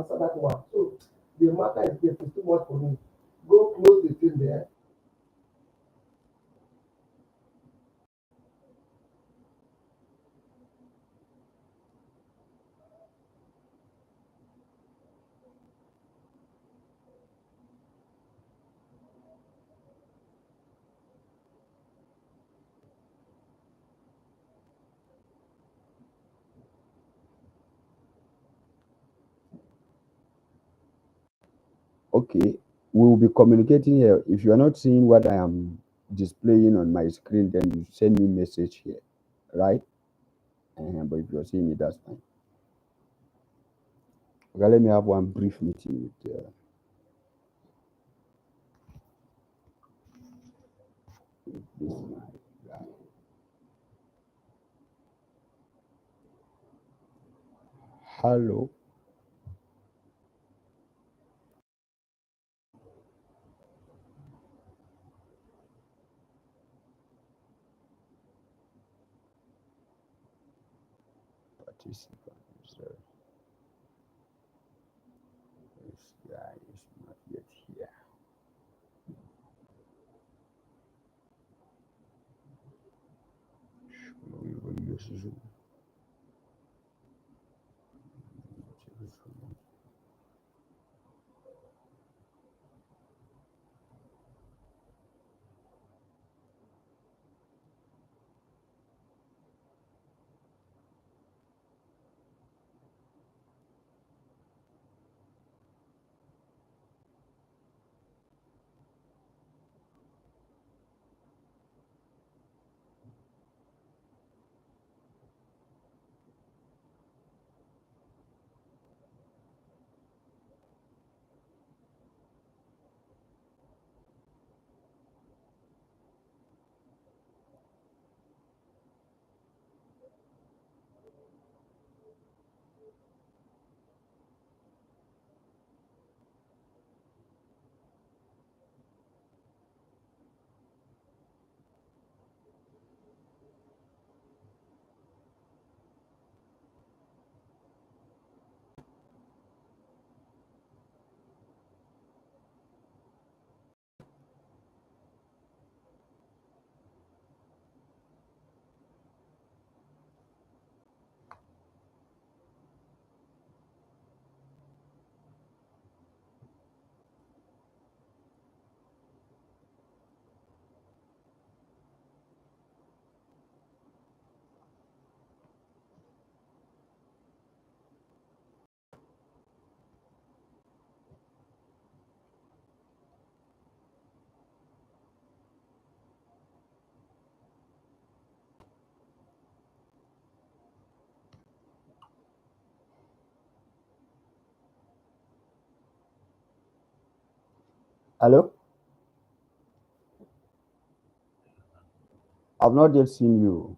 answer that one. So the matter is there, it's too much for me. Go close the thing there. Okay, we will be communicating here. If you are not seeing what I am displaying on my screen, then you send me message here, right? But if you're seeing it, that's fine. Okay, let me have one brief meeting with this my guy. Hello. Participant. This guy is not yet here. We will use Zoom. Hello? I've not yet seen you.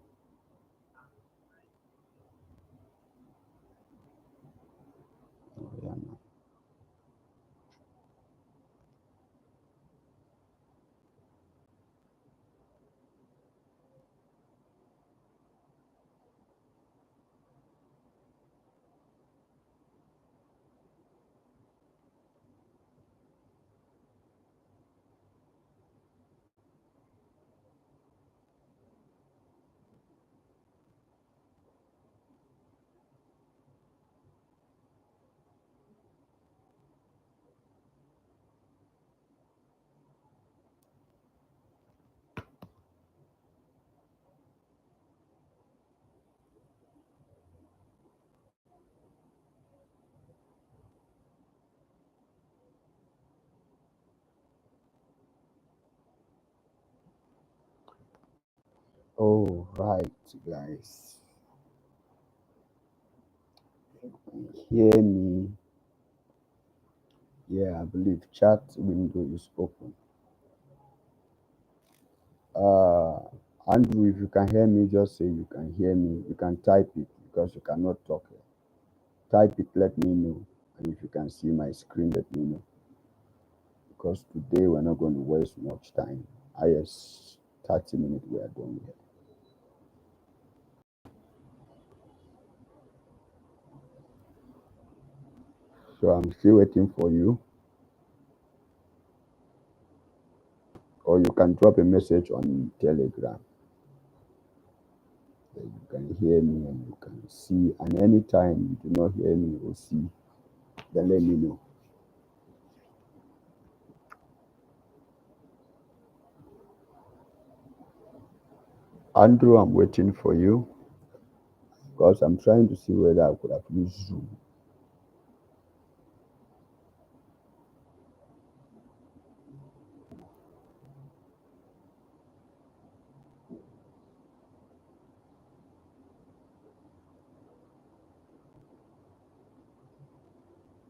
Oh, yeah, no. Oh, right, guys. Hear me. Yeah, I believe chat window is open. Uh, Andrew, if you can hear me, just say you can hear me. You can type it because you cannot talk. Type it, let me know. And if you can see my screen, let me know. Because today we're not going to waste much time. IS 30 minutes, we are done here. So I'm still waiting for you. Or you can drop a message on Telegram. That you can hear me and you can see. And anytime you do not hear me or see, then let me know. Andrew, I'm waiting for you because I'm trying to see whether I could have used Zoom.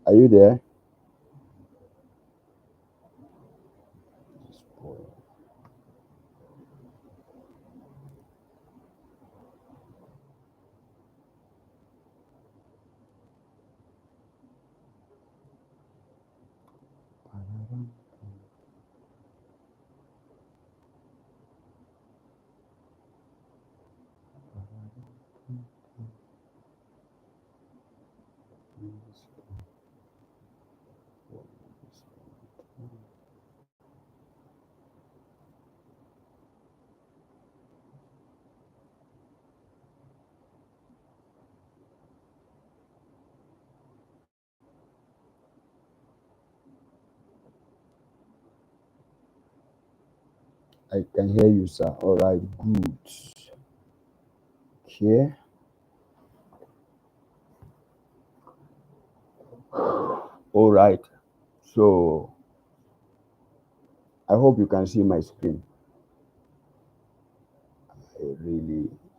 Are you there? I can hear you, sir. All right, good. Okay. All right. So I hope you can see my screen.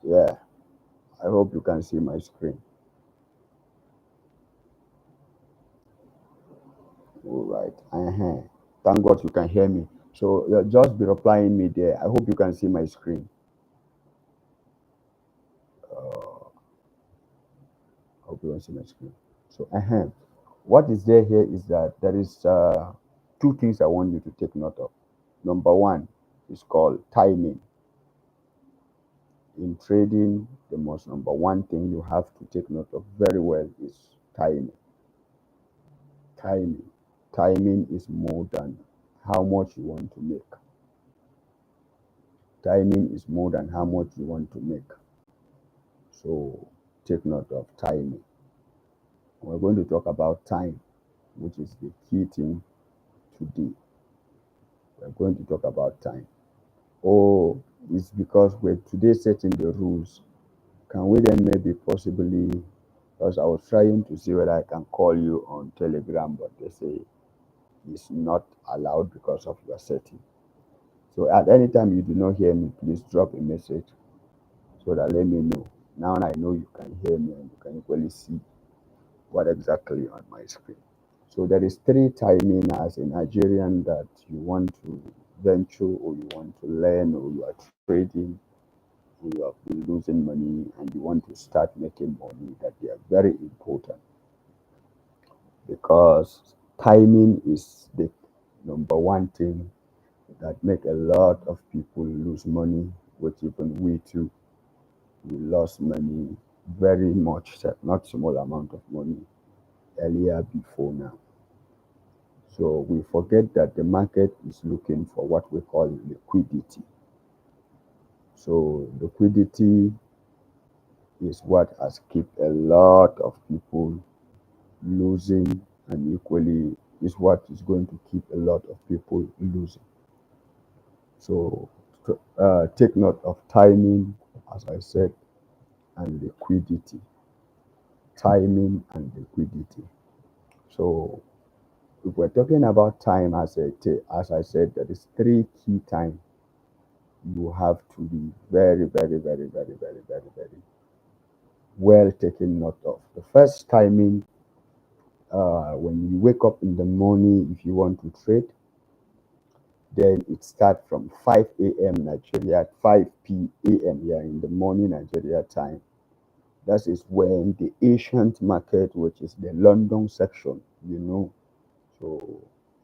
Yeah. I hope you can see my screen. All right. Thank God you can hear me. So just be replying me there. I hope you can see my screen. I hope you can see my screen. So what is there here is that there is two things I want you to take note of. Number one is called timing. In trading, the most number one thing you have to take note of very well is timing. Timing. Timing is more than how much you want to make. Timing is more than how much you want to make. So take note of timing. We're going to talk about time, which is the key thing today. We're going to talk about time. Oh, it's because we're today setting the rules. Can we then maybe possibly, because I was trying to see whether I can call you on Telegram, but they say it's not allowed because of your setting. So at any time you do not hear me, please drop a message so that let me know. Now I know you can hear me and you can equally see what exactly on my screen. So there is three timing as a Nigerian that you want to venture or you want to learn or you are trading or you have been losing money and you want to start making money, that they are very important because timing is the number one thing that make a lot of people lose money, which even we too, we lost money very much, not small amount of money earlier before now. So we forget that the market is looking for what we call liquidity. So liquidity is what has kept a lot of people losing and equally is what is going to keep a lot of people losing. So take note of timing, as I said, and liquidity. Timing and liquidity. So if we're talking about time, as I said, there is three key time you have to be very, very, very, very, very, very, very well taken note of. The first timing, when you wake up in the morning, if you want to trade, then it starts from 5 a.m. Nigeria, 5 p.m. Yeah, in the morning Nigeria time. That is when the Asian market, which is the London section, So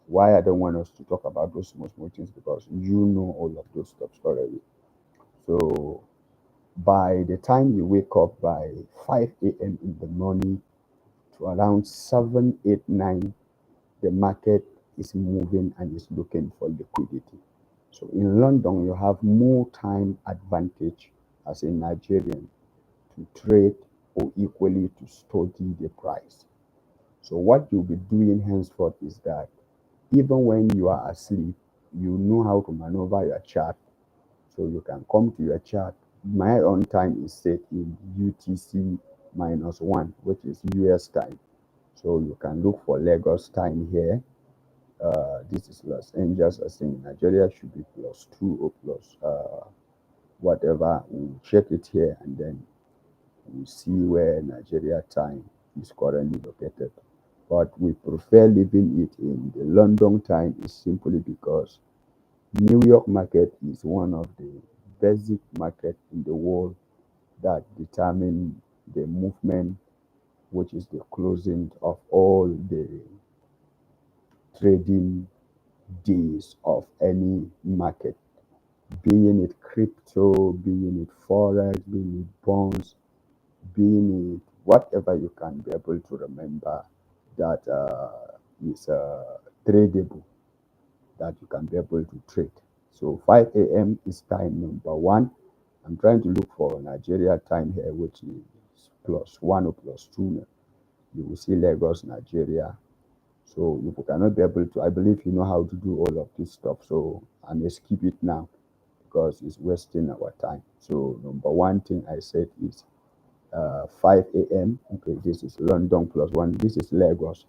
why I don't want us to talk about those small things because you know all of those stuff already. So by the time you wake up by 5 a.m. in the morning around 7, 8, 9, the market is moving and is looking for liquidity. So in London, you have more time advantage as a Nigerian to trade or equally to study the price. So what you'll be doing henceforth is that even when you are asleep, you know how to maneuver your chart. So you can come to your chart. My own time is set in UTC -1, which is US time. So you can look for Lagos time here. This is Los Angeles. I think Nigeria should be +2 or plus whatever. We'll check it here and then we'll see where Nigeria time is currently located. But we prefer leaving it in the London time is simply because New York market is one of the basic market in the world that determine the movement, which is the closing of all the trading days of any market, being it crypto, being it forex, being it bonds, being it whatever you can be able to remember that is tradable, that you can be able to trade. So 5 a.m. is time number one. I'm trying to look for Nigeria time here, which is +1 or +2. You will see Lagos, Nigeria. So if you cannot be able to, I believe you know how to do all of this stuff. So I may skip it now because it's wasting our time. So number one thing I said is 5 a.m. Okay, this is London +1. This is Lagos.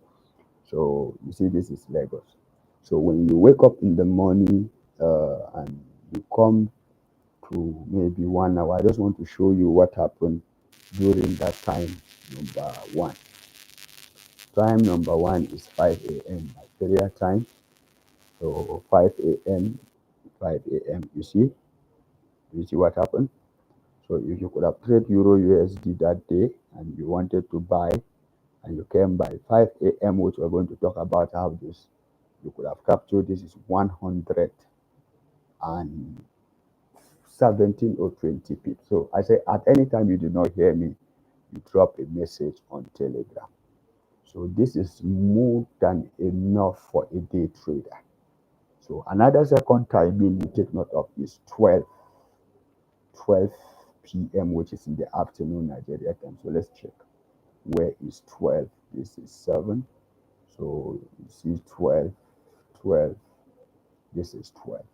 So you see, this is Lagos. So when you wake up in the morning and you come to maybe 1 hour, I just want to show you what happened during that time number one. Time number one is 5 a.m. Nigeria time. So 5 a.m., 5 a.m. You see what happened? So if you could have traded Euro USD that day and you wanted to buy and you came by 5 a.m., which we're going to talk about how this, you could have captured this is 117 or 20 pips. So I say at any time you do not hear me, you drop a message on Telegram. So this is more than enough for a day trader. So another second timing you take note of is 12 p.m., which is in the afternoon Nigeria time. So let's check. Where is 12? This is 7. So you see 12, 12. This is 12.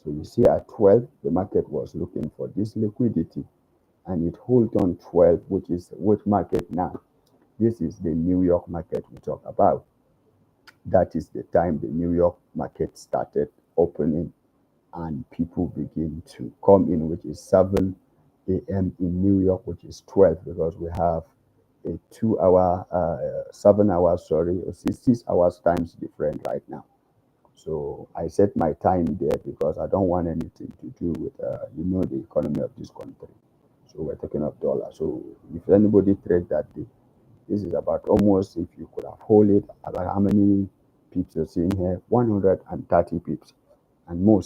So you see at 12, the market was looking for this liquidity and it hold on 12, which is which market now? This is the New York market we talk about. That is the time the New York market started opening and people begin to come in, which is 7 a.m. in New York, which is 12, because we have a 2 hour, 7 hours, sorry, 6 hours times different right now. So I set my time there because I don't want anything to do with, the economy of this country. So we're talking of dollars. So if anybody trade that day, this is about almost, if you could have hold it, about how many pips you're seeing here? 130 pips and more.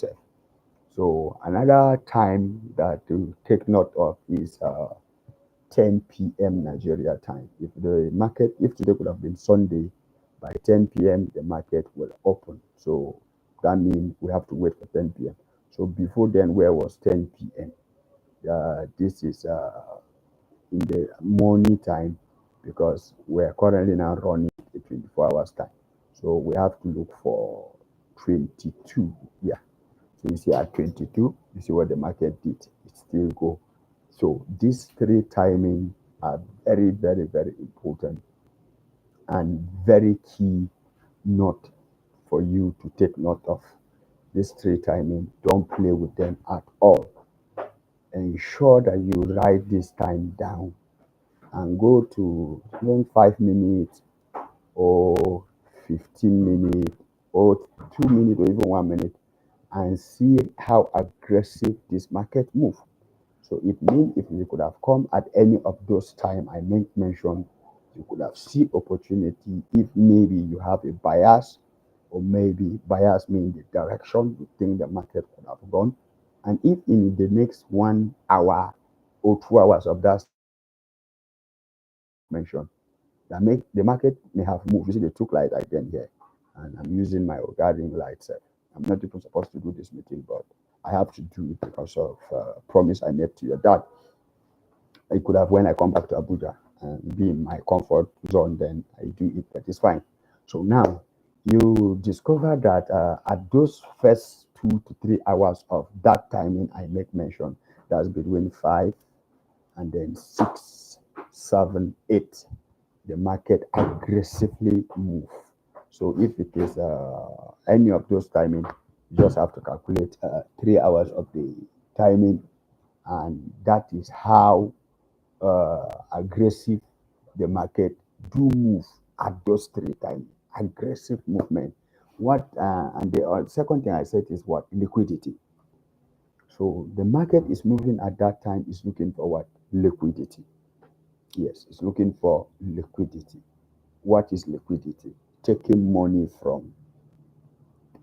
So another time that to take note of is 10 p.m. Nigeria time. If today could have been Sunday, by 10 p.m. the market will open. So that means we have to wait for 10 p.m. So before then, where was 10 p.m.? This is in the morning time because we're currently now running a 24 hours time. So we have to look for 22. Yeah. So you see at 22, you see what the market did. It still go. So these three timing are very, very, very important and very key note for you to take note of. These three timing, don't play with them at all. Ensure that you write this time down and go to even 5 minutes or 15 minutes or 2 minutes or even 1 minute and see how aggressive this market move. So it means if you could have come at any of those time I mentioned, you could have seen opportunity if maybe you have a bias, or maybe bias means the direction you think the market could have gone. And if in the next 1 hour or 2 hours of that mentioned, The market may have moved. You see the two light again here, and I'm using my guiding light set. I'm not even supposed to do this meeting, but I have to do it because of promise I made to your dad. I could have, when I come back to Abuja and be in my comfort zone, then I do it, but it's fine. So now you discover that at those first 2 to 3 hours of that timing I make mention, that's between 5 and then 6, 7, 8, the market aggressively move. So if it is any of those timing, you just have to calculate 3 hours of the timing, and that is how aggressive the market do move at those 3 times. Aggressive movement. What and the second thing I said is what? Liquidity. So the market is moving at that time is looking for what? Liquidity. Yes, it's looking for liquidity. What is liquidity? Taking money from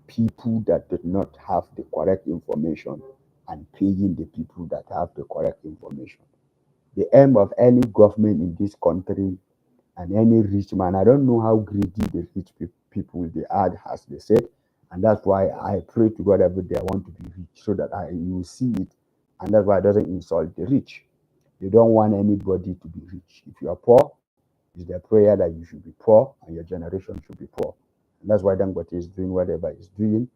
people that did not have the correct information and paying the people that have the correct information. The aim of any government in this country and any rich man, I don't know how greedy the rich people they are, as they said, and that's why I pray to God every day I want to be rich so that I you will see it, and that's why it doesn't insult the rich. You don't want anybody to be rich. If you are poor, it's their prayer that you should be poor and your generation should be poor. And that's why Dangote is doing whatever he's doing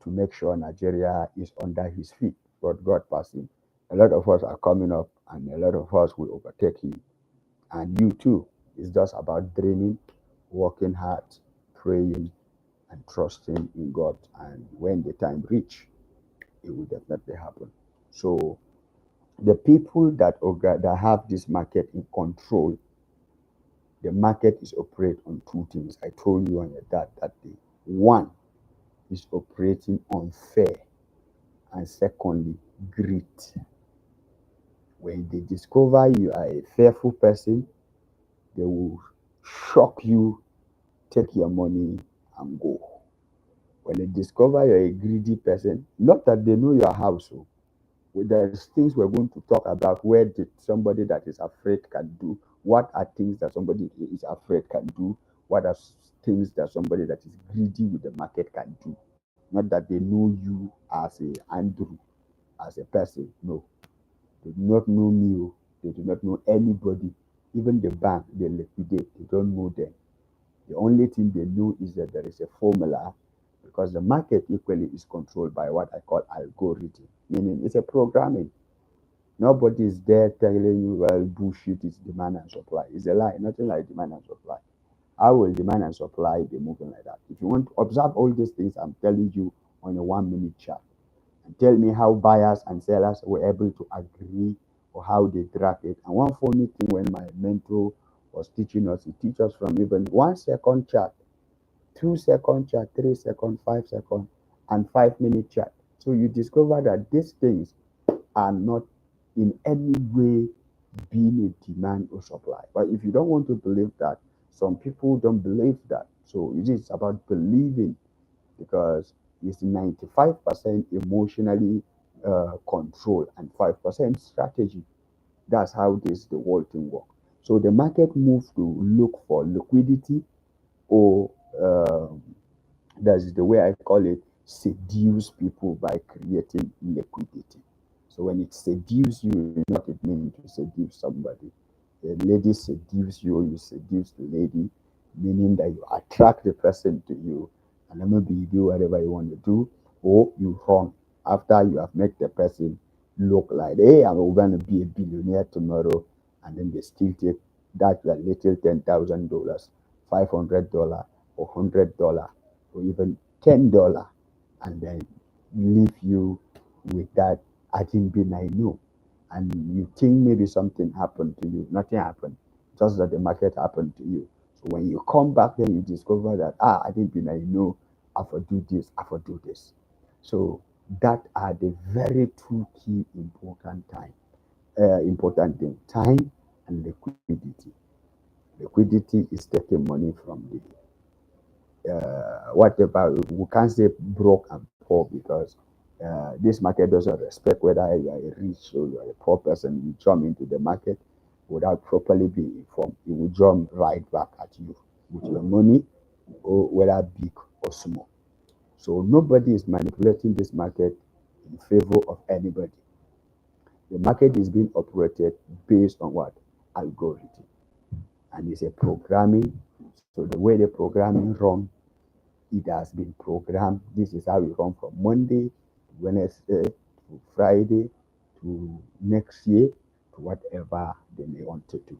to make sure Nigeria is under his feet. But God pass him. A lot of us are coming up and a lot of us will overtake him. And you too. It's just about dreaming, working hard, praying, and trusting in God. And when the time reach, it will definitely happen. So the people that have this market in control, the market is operate on two things. I told you on that day. One is operating on fair, and secondly, greed. When they discover you are a fearful person, they will shock you, take your money, and go. When they discover you're a greedy person, not that they know your house, oh, well, there's things we're going to talk about. Where did somebody that is afraid can do? What are things that somebody is afraid can do? What are things that somebody that is greedy with the market can do? Not that they know you as a Andrew, as a person. No, they do not know me. Oh. They do not know anybody. Even the bank, they liquidate. They don't know them. The only thing they know is that there is a formula, because the market equally is controlled by what I call algorithm, meaning it's a programming. Nobody is there telling you, well, bullshit is demand and supply. It's a lie. Nothing like demand and supply. How will demand and supply be moving like that? If you want to observe all these things I'm telling you on a 1 minute chart, and tell me how buyers and sellers were able to agree or how they track it. And one funny thing when my mentor was teaching us, he teaches us from even 1 second chart, 2 second chart, 3 second, 5 second, and 5 minute chart. So you discover that these things are not in any way being a demand or supply. But if you don't want to believe that, some people don't believe that. So it is about believing, because it's 95% emotionally control and 5% strategy. That's how this the whole thing works. So the market moves to look for liquidity, or that is the way I call it, seduce people by creating liquidity. So when it seduce you, it's not it means to seduce somebody. The lady seduce you, you seduce the lady, meaning that you attract the person to you, and then maybe you do whatever you want to do, or you run after you have made the person look like, hey, I'm going to be a billionaire tomorrow, and then they still take that little $10,000, $500, or $100, or even $10, and then leave you with that I didn't be I know. And you think maybe something happened to you. Nothing happened. Just that the market happened to you. So when you come back, then you discover that I didn't be I know, I for do this, I for do this. So that are the very two key important thing: time and liquidity. Liquidity is taking money from the whatever. We can't say broke and poor, because this market doesn't respect whether you are a rich or you are a poor person. You jump into the market, without properly being informed, it will jump right back at you with your money, or whether big or small. So nobody is manipulating this market in favor of anybody. The market is being operated based on what? Algorithm. And it's a programming. So the way the programming run, it has been programmed. This is how it run from Monday to Wednesday to Friday to next year to whatever they may want to do.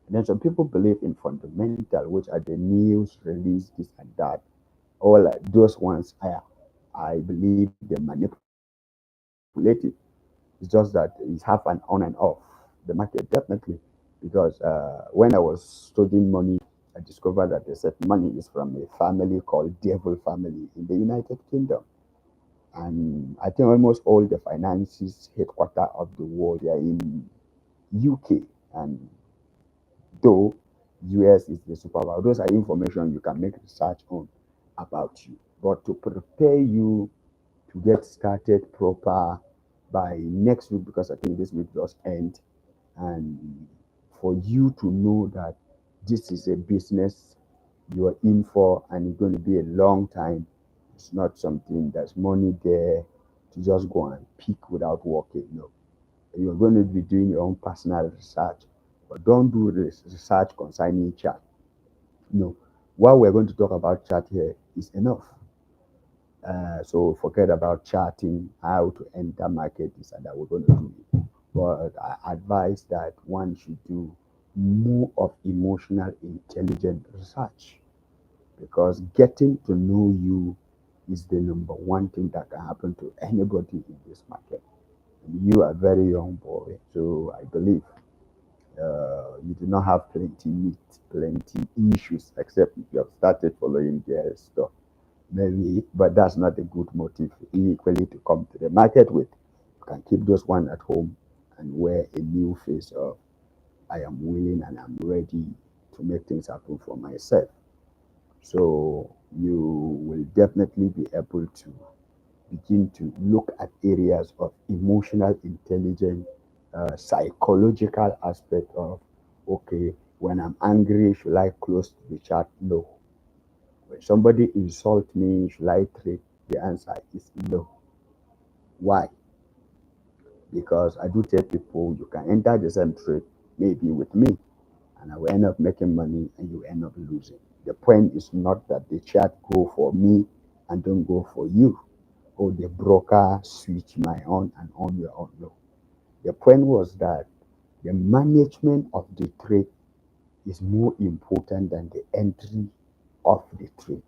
And then some people believe in fundamental, which are the news release, this and that. All those ones, I believe they're manipulative. It's just that it's have an on and off. The market definitely, because when I was studying money, I discovered that they said money is from a family called Devil family in the United Kingdom. And I think almost all the finances headquarter of the world are in UK, and though US is the superpower. Those are information you can make research on about you. But to prepare you to get started proper by next week, because I think this week just end, and for you to know that this is a business you are in for and it's going to be a long time. It's not something there's money there to just go and pick without working. No, you're going to be doing your own personal research, but don't do this research concerning chat. No, what we're going to talk about chat here is enough. So forget about charting how to enter market, this and that. We're going to do it. But I advise that one should do more of emotional intelligent research, because getting to know you is the number one thing that can happen to anybody in this market. And you are a very young boy, so I believe you do not have plenty meat, plenty issues, except if you have started following their stuff. Maybe, but that's not a good motive equally to come to the market with. You can keep those one at home and wear a new face of I am willing and I'm ready to make things happen for myself. So you will definitely be able to begin to look at areas of emotional intelligence, psychological aspect of, okay, when I'm angry, should I close the chat? No. When somebody insult me, should I trade? The answer is no. Why? Because I do tell people you can enter the same trade, maybe with me, and I will end up making money and you end up losing. The point is not that the chat go for me and don't go for you, or the broker switch my own and on your own. No. The point was that the management of the trade is more important than the entry of the trade.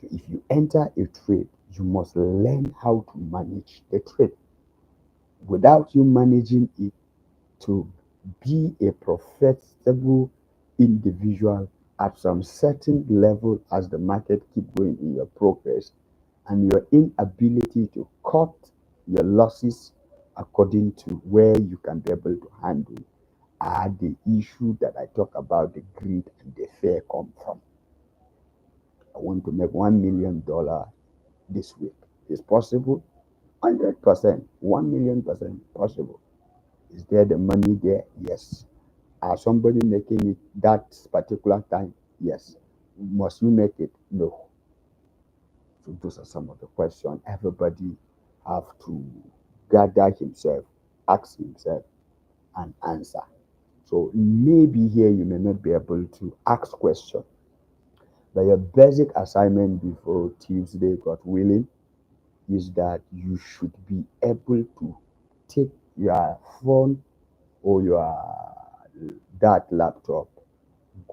So if you enter a trade, you must learn how to manage the trade. Without you managing it to be a profitable individual at some certain level as the market keep going in your progress, and your inability to cut your losses according to where you can be able to handle, are the issue that I talk about, the greed and the fear come from. I want to make $1 million this week. Is possible? 100%, 1,000,000% possible. Is there the money there? Yes. Are somebody making it that particular time? Yes. Must you make it? No. So those are some of the questions everybody have to gather himself, ask himself, and answer. So maybe here you may not be able to ask question, but your basic assignment before Tuesday, God willing, is that you should be able to take your phone or your that laptop,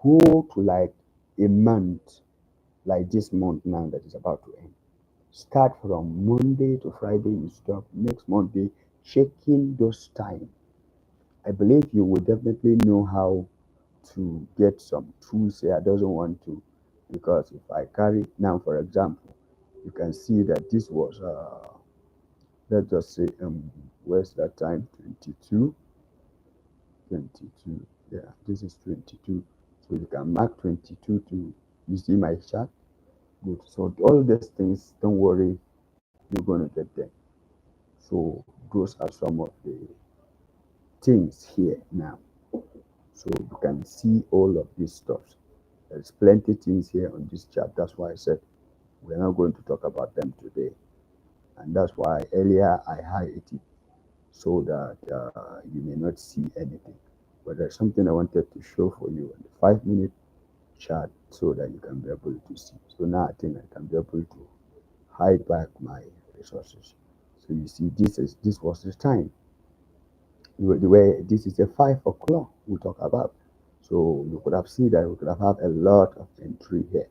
go to like a month, like this month now that is about to end. Start from Monday to Friday, you stop next Monday, checking those time. I believe you will definitely know how to get some tools here. I doesn't want to, because if I carry now, for example, you can see that this was let's just say where's that time? 22, 22. Yeah, this is 22. So you can mark 22 to, you see my chart. Good. So all these things, don't worry, you're gonna get them. So those are some of the things here now. So you can see all of these stuff. There's plenty things here on this chart. That's why I said we're not going to talk about them today. And that's why earlier I highlighted so that you may not see anything. But there's something I wanted to show for you on the 5 minute chart so that you can be able to see. So now I think I can be able to hide back my resources. So you see, this was the time. The way this is a 5 o'clock we talk about. So you could have seen that we could have had a lot of entry here,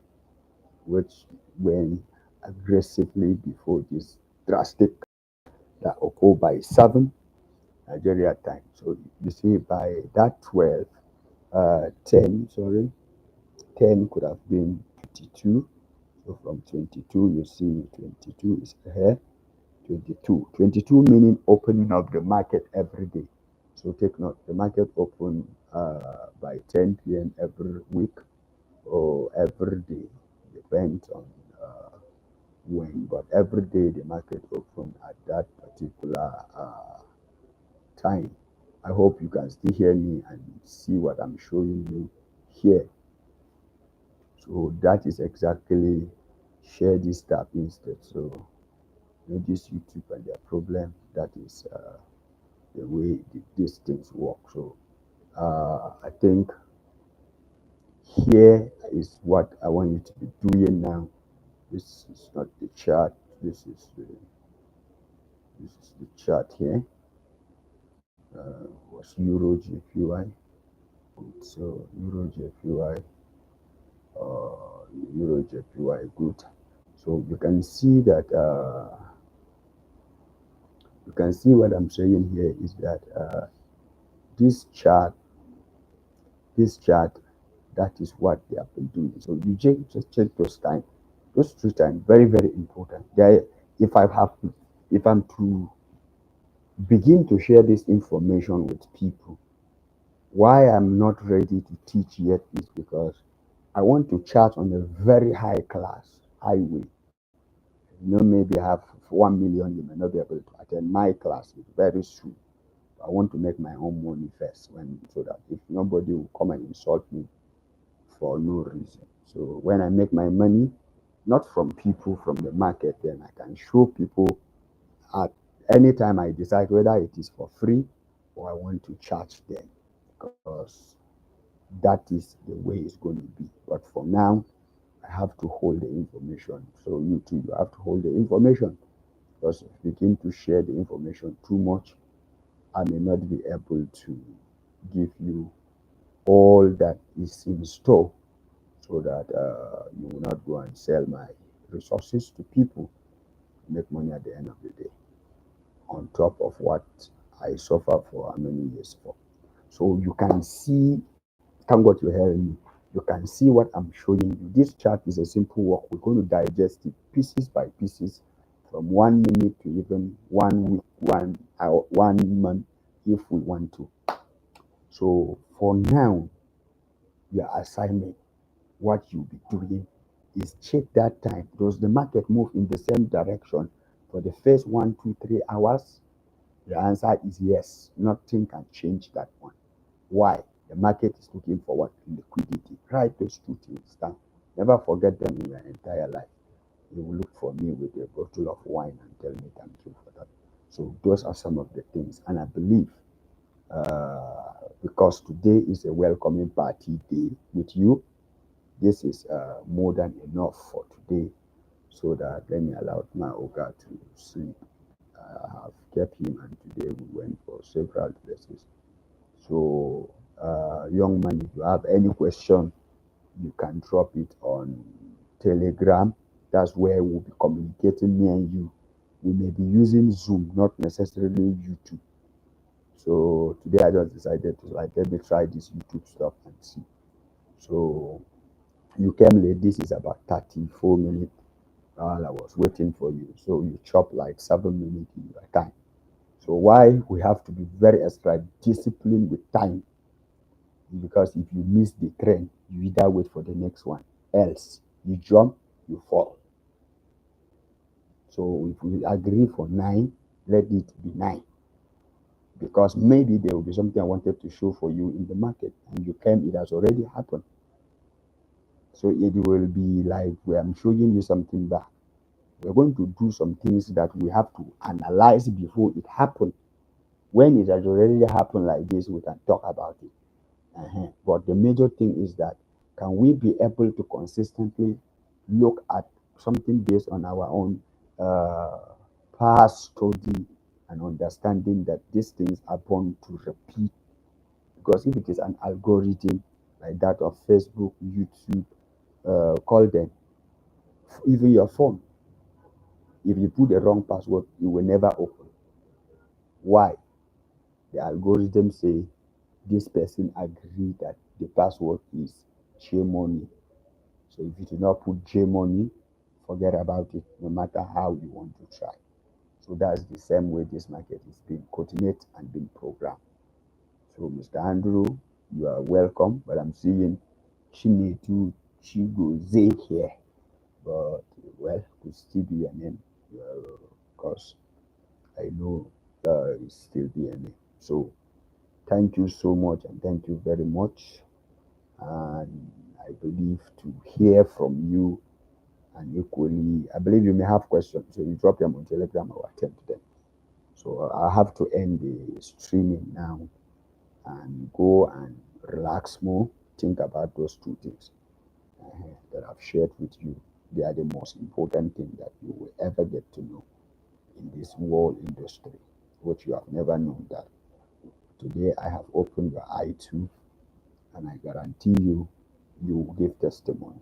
which went aggressively before this drastic that occurred by 7 Nigeria time. So you see by that 12, 10, sorry, 10 could have been 22. So from 22, you see 22 is here. 22 meaning opening of the market every day. So take note, the market open by 10 p.m. every week or every day, depends on when, but every day the market open at that particular time. I hope you can still hear me and see what I'm showing you here. So that is exactly share this tab instead. So this YouTube and their problem, that is the way these things work. So I think here is what I want you to be doing now. This is not the chart. This is the chart here. Was Euro JPY. So Euro JPY, Euro JPY good. So you can see that you can see what I'm saying here is that this chart, that is what they have been doing. So you just check those times. Those 3 times, very, very important. If I'm to begin to share this information with people, why I'm not ready to teach yet is because I want to chart on a very high class highway. Maybe I have 1 million, you may not be able to attend my class very soon. I want to make my own money first, so that if nobody will come and insult me for no reason. So when I make my money, not from people from the market, then I can show people at any time I decide whether it is for free or I want to charge them, because that is the way it's going to be. But for now, I have to hold the information. So you too, you have to hold the information, because if you begin to share the information too much, I may not be able to give you all that is in store, so that you will not go and sell my resources to people, make money at the end of the day, on top of what I suffer for how many years for. So you can see, thank God you're hearing me. You can see what I'm showing you. This chart is a simple work. We're going to digest it pieces by pieces from 1 minute to even 1 week, 1 hour, 1 month, if we want to. So for now, your assignment, what you'll be doing is check that time. Does the market move in the same direction for the first 1, 2, 3 hours? The answer is yes. Nothing can change that one. Why? The market is looking for what? Liquidity. Write those 2 things down. Never forget them in your entire life. You will look for me with a bottle of wine and tell me thank you for that. So those are some of the things. And I believe because today is a welcoming party day with you, this is more than enough for today, so that let me allow my Oga to sleep. I have kept him, and today we went for several places. So, young man, if you have any question, you can drop it on Telegram. That's where we'll be communicating, me and you. We may be using Zoom, not necessarily YouTube. So today I just decided to let me try this YouTube stuff and see. So you came late. This is about 34 minutes while I was waiting for you. So you chop like 7 minutes in your time. So why we have to be very extra disciplined with time, because if you miss the train, you either wait for the next one, else you jump, you fall. So if we agree for 9, let it be 9. because maybe there will be something I wanted to show for you in the market, and you came, it has already happened. So it will be like where I'm showing you something back. We're going to do some things that we have to analyze before it happens. When it has already happened like this, we can talk about it. But the major thing is that can we be able to consistently look at something based on our own uh, past study and understanding that these things are born to repeat? Because if it is an algorithm like that of Facebook, YouTube, call them, even your phone, if you put the wrong password, it will never open. Why? The algorithm say this person agreed that the password is J Money. So if you do not put J Money, forget about it, no matter how you want to try. So that's the same way this market is being coordinated and being programmed. So Mr. Andrew, you are welcome, but I'm seeing Chinedu Chigoze here. But well, could still be a name, because I know it's still be a name. So thank you so much, and thank you very much. And I believe to hear from you, and equally, I believe you may have questions. So you drop them on Telegram, I will attend to them. So I have to end the streaming now and go and relax more, think about those two things that I've shared with you. They are the most important thing that you will ever get to know in this whole industry, which you have never known that. Today I have opened your eye to, and I guarantee you, you will give testimony.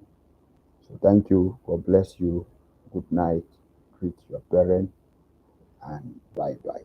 So thank you. God bless you. Good night. Greet your parents, and bye bye.